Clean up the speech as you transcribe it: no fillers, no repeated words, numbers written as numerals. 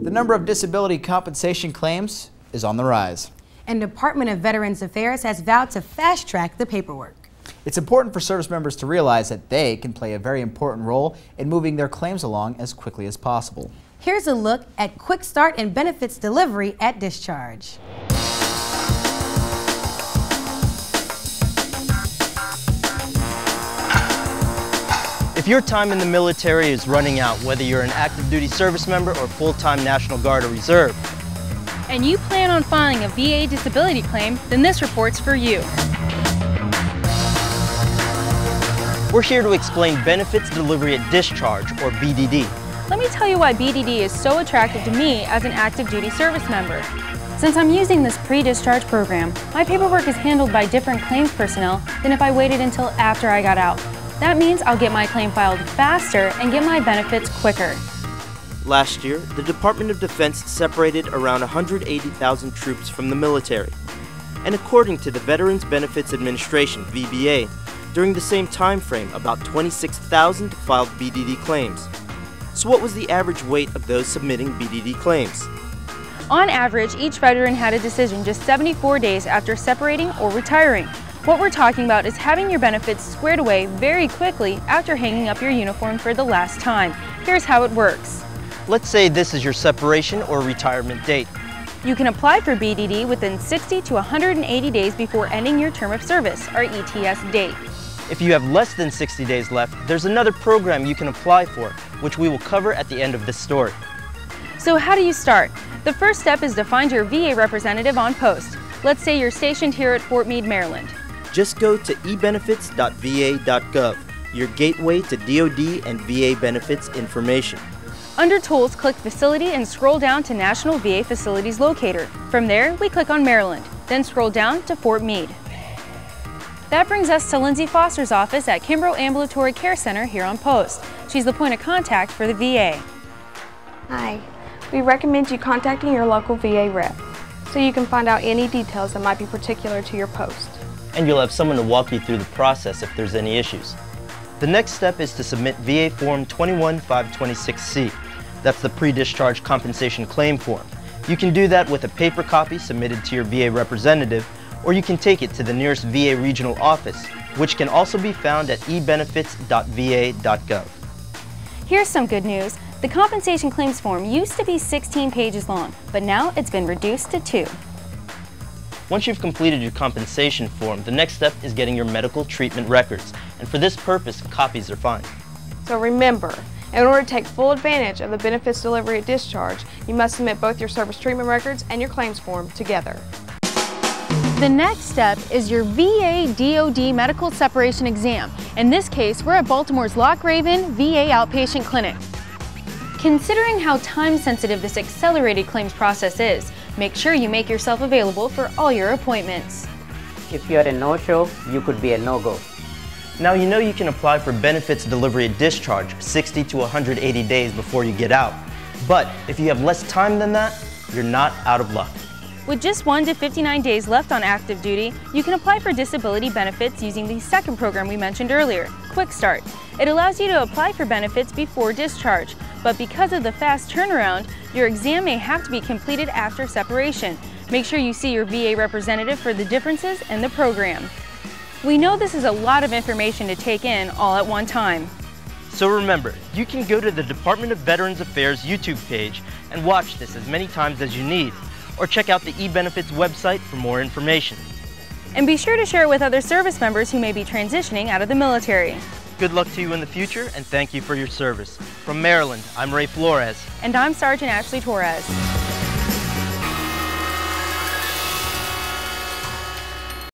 The number of disability compensation claims is on the rise. And Department of Veterans Affairs has vowed to fast-track the paperwork. It's important for service members to realize that they can play a very important role in moving their claims along as quickly as possible. Here's a look at quick start and benefits delivery at Discharge. If your time in the military is running out, whether you're an active duty service member or full-time National Guard or Reserve, and you plan on filing a VA disability claim, then this report's for you. we're here to explain benefits delivery at Discharge, or BDD. Let me tell you why BDD is so attractive to me as an active duty service member. Since I'm using this pre-discharge program, my paperwork is handled by different claims personnel than if I waited until after I got out. That means I'll get my claim filed faster and get my benefits quicker. Last year, the Department of Defense separated around 180,000 troops from the military. And according to the Veterans Benefits Administration, VBA, during the same time frame, about 26,000 filed BDD claims. So what was the average wait of those submitting BDD claims? On average, each veteran had a decision just 74 days after separating or retiring. What we're talking about is having your benefits squared away very quickly after hanging up your uniform for the last time. Here's how it works. Let's say this is your separation or retirement date. You can apply for BDD within 60 to 180 days before ending your term of service, or ETS date. If you have less than 60 days left, there's another program you can apply for, which we will cover at the end of this story. So how do you start? The first step is to find your VA representative on post. Let's say you're stationed here at Fort Meade, Maryland. Just go to ebenefits.va.gov, your gateway to DoD and VA benefits information. Under Tools, click Facility and scroll down to National VA Facilities Locator. From there, we click on Maryland, then scroll down to Fort Meade. That brings us to Lindsay Foster's office at Kimbrough Ambulatory Care Center here on post. She's the point of contact for the VA. Hi. We recommend you contacting your local VA rep so you can find out any details that might be particular to your post. And you'll have someone to walk you through the process if there's any issues. The next step is to submit VA Form 21526C. That's the pre-discharge compensation claim form. You can do that with a paper copy submitted to your VA representative, or you can take it to the nearest VA regional office, which can also be found at ebenefits.va.gov. Here's some good news. The compensation claims form used to be 16 pages long, but now it's been reduced to 2. Once you've completed your compensation form, the next step is getting your medical treatment records. And for this purpose, copies are fine. So remember, in order to take full advantage of the benefits delivery at Discharge, you must submit both your service treatment records and your claims form together. The next step is your VA DoD medical separation exam. In this case, we're at Baltimore's Loch Raven VA Outpatient Clinic. Considering how time-sensitive this accelerated claims process is, make sure you make yourself available for all your appointments. If you're a no-show, you could be a no-go. Now you know you can apply for benefits delivery at Discharge 60 to 180 days before you get out. But if you have less time than that, you're not out of luck. With just 1 to 59 days left on active duty, you can apply for disability benefits using the second program we mentioned earlier, Quick Start. It allows you to apply for benefits before discharge, but because of the fast turnaround, your exam may have to be completed after separation. Make sure you see your VA representative for the differences in the program. We know this is a lot of information to take in all at one time. So remember, you can go to the Department of Veterans Affairs YouTube page and watch this as many times as you need, or check out the eBenefits website for more information. And be sure to share it with other service members who may be transitioning out of the military. Good luck to you in the future, and thank you for your service. From Maryland, I'm Ray Flores. And I'm Sergeant Ashley Torres.